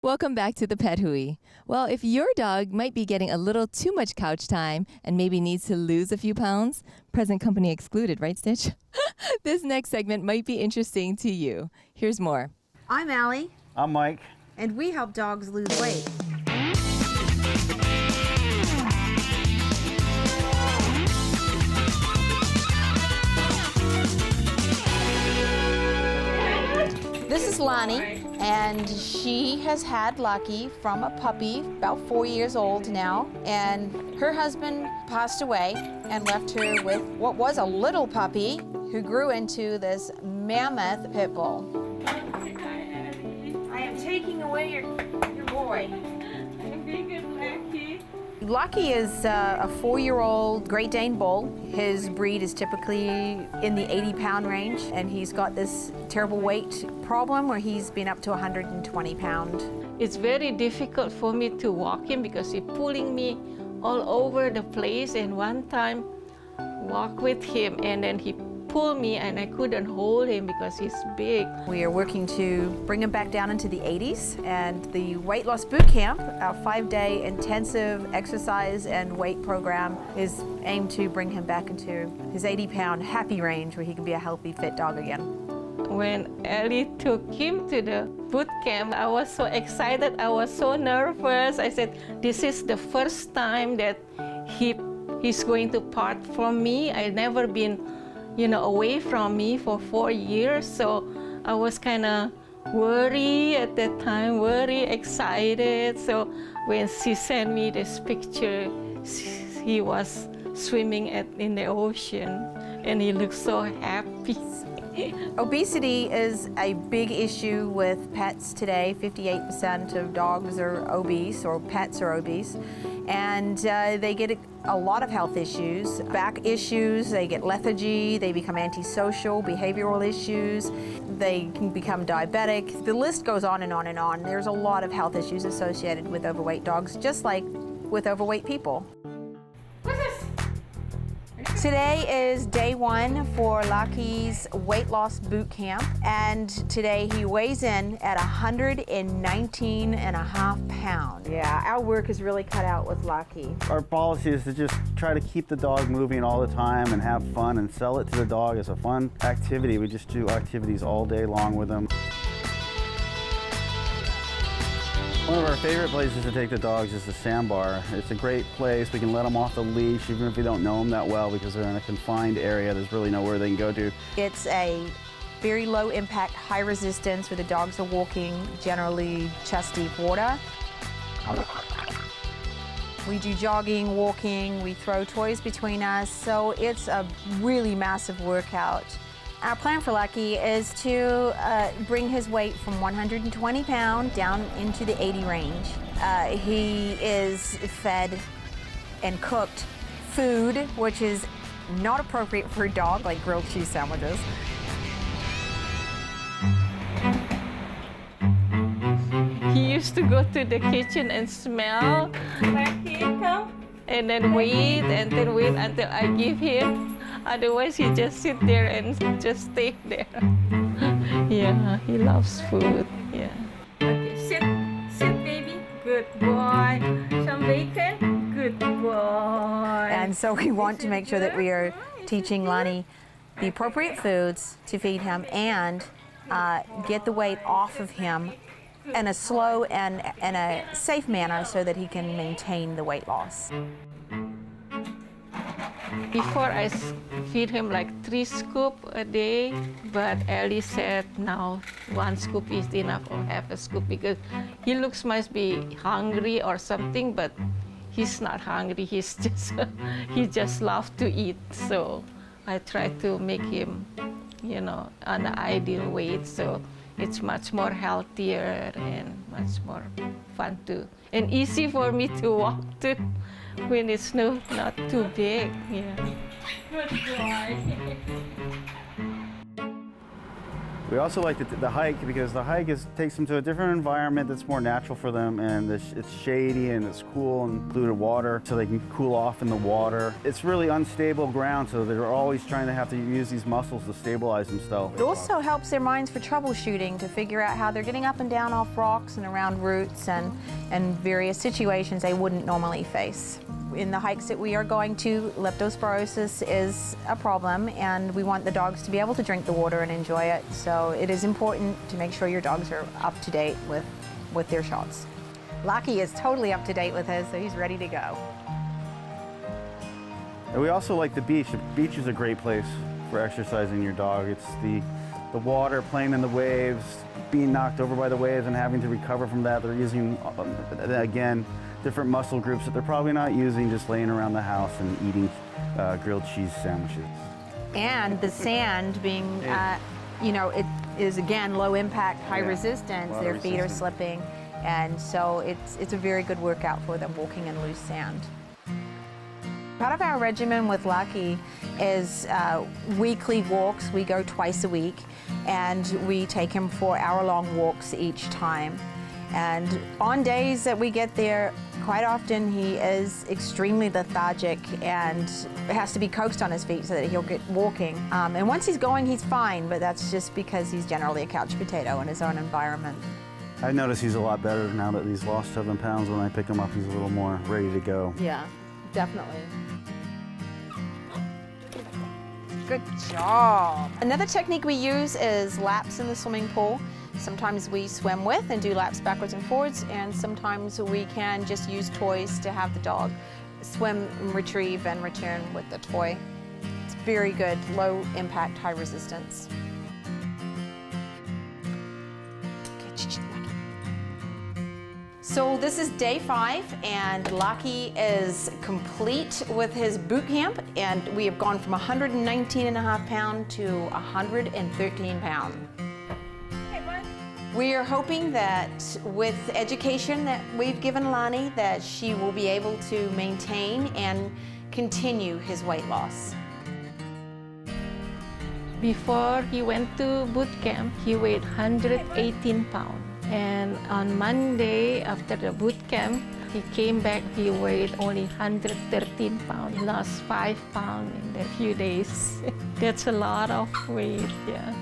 Welcome back to the Pet Hui. Well, if your dog might be getting a little too much couch time and maybe needs to lose a few pounds, present company excluded, right, Stitch? This next segment might be interesting to you. Here's more. I'm Allie. I'm Mike. And we help dogs lose weight. This is Lonnie, and she has had Lucky from a puppy, about 4 years old now, and her husband passed away and left her with what was a little puppy who grew into this mammoth pit bull. I am taking away your boy. Lucky is a 4-year-old Great Dane bull. His breed is typically in the 80-pound range, and he's got this terrible weight problem where he's been up to 120 pounds. It's very difficult for me to walk him because he's pulling me all over the place, and one time walk with him and then he pulled me and I couldn't hold him because he's big. We are working to bring him back down into the 80s, and the Weight Loss Bootcamp, our 5-day intensive exercise and weight program, is aimed to bring him back into his 80-pound happy range where he can be a healthy, fit dog again. When Ellie took him to the boot camp, I was so excited, I was so nervous. I said, this is the first time that he's going to part from me. I've never been, away from me for 4 years, so I was kind of worried at that time, very excited. So when she sent me this picture, he was swimming in the ocean, and he looked so happy. Obesity is a big issue with pets today. 58% of dogs are obese, or pets are obese, and they get a lot of health issues, back issues, they get lethargy, they become antisocial, behavioral issues, they can become diabetic. The list goes on and on and on. There's a lot of health issues associated with overweight dogs, just like with overweight people. Today is day 1 for Lucky's weight loss boot camp, and today he weighs in at 119.5 pounds. Yeah, our work is really cut out with Lucky. Our policy is to just try to keep the dog moving all the time and have fun and sell it to the dog as a fun activity. We just do activities all day long with them. One of our favorite places to take the dogs is the sandbar. It's a great place. We can let them off the leash even if we don't know them that well because they're in a confined area. There's really nowhere they can go to. It's a very low impact, high resistance where the dogs are walking generally chest deep water. We do jogging, walking, we throw toys between us, so it's a really massive workout. Our plan for Lucky is to bring his weight from 120 pounds down into the 80 range. He is fed and cooked food, which is not appropriate for a dog, like grilled cheese sandwiches. He used to go to the kitchen and smell, and then wait until I give him. Otherwise, he just sit there and just stay there. Yeah, he loves food. Yeah. Okay, sit, baby. Good boy. Some bacon. Good boy. And so we want to make sure that we are teaching Lonnie the appropriate foods to feed him and get the weight off of him in a slow and a safe manner so that he can maintain the weight loss. Before I feed him like 3 scoops a day, but Ellie said now 1 scoop is enough or half a scoop because he must be hungry or something, but he's not hungry. He just loves to eat. So I try to make him, on the ideal weight. So it's much more healthier and much more fun too, and easy for me to walk too. When it's not too big, yeah. Good boy. We also like the hike because the hike takes them to a different environment that's more natural for them, and it's shady and it's cool and polluted water, so they can cool off in the water. It's really unstable ground, so they're always trying to have to use these muscles to stabilize themselves. It also helps their minds for troubleshooting, to figure out how they're getting up and down off rocks and around roots and various situations they wouldn't normally face. In the hikes that we are going to, leptospirosis is a problem, and we want the dogs to be able to drink the water and enjoy it. So it is important to make sure your dogs are up to date with their shots. Lucky is totally up to date with his, so he's ready to go. And we also like the beach. The beach is a great place for exercising your dog. It's the water, playing in the waves, being knocked over by the waves and having to recover from that. They're using, again, different muscle groups that they're probably not using just laying around the house and eating grilled cheese sandwiches. And the sand being, it is again low impact, high resistance. Their feet are slipping, and so it's a very good workout for them, walking in loose sand. Part of our regimen with Lucky is weekly walks. We go twice a week, and we take him for hour-long walks each time. And on days that we get there, quite often he is extremely lethargic and has to be coaxed on his feet so that he'll get walking. And once he's going, he's fine, but that's just because he's generally a couch potato in his own environment. I notice he's a lot better now that he's lost 7 pounds. When I pick him up, he's a little more ready to go. Yeah, definitely. Good job. Another technique we use is laps in the swimming pool. Sometimes we swim with and do laps backwards and forwards, and sometimes we can just use toys to have the dog swim, retrieve, and return with the toy. It's very good, low impact, high resistance. So this is day 5, and Lucky is complete with his boot camp, and we have gone from 119.5 pounds to 113 pounds. We are hoping that with education that we've given Lonnie, that she will be able to maintain and continue his weight loss. Before he went to boot camp, he weighed 118 pounds. And on Monday, after the boot camp, he came back, he weighed only 113 pounds, lost 5 pounds in a few days. That's a lot of weight, yeah.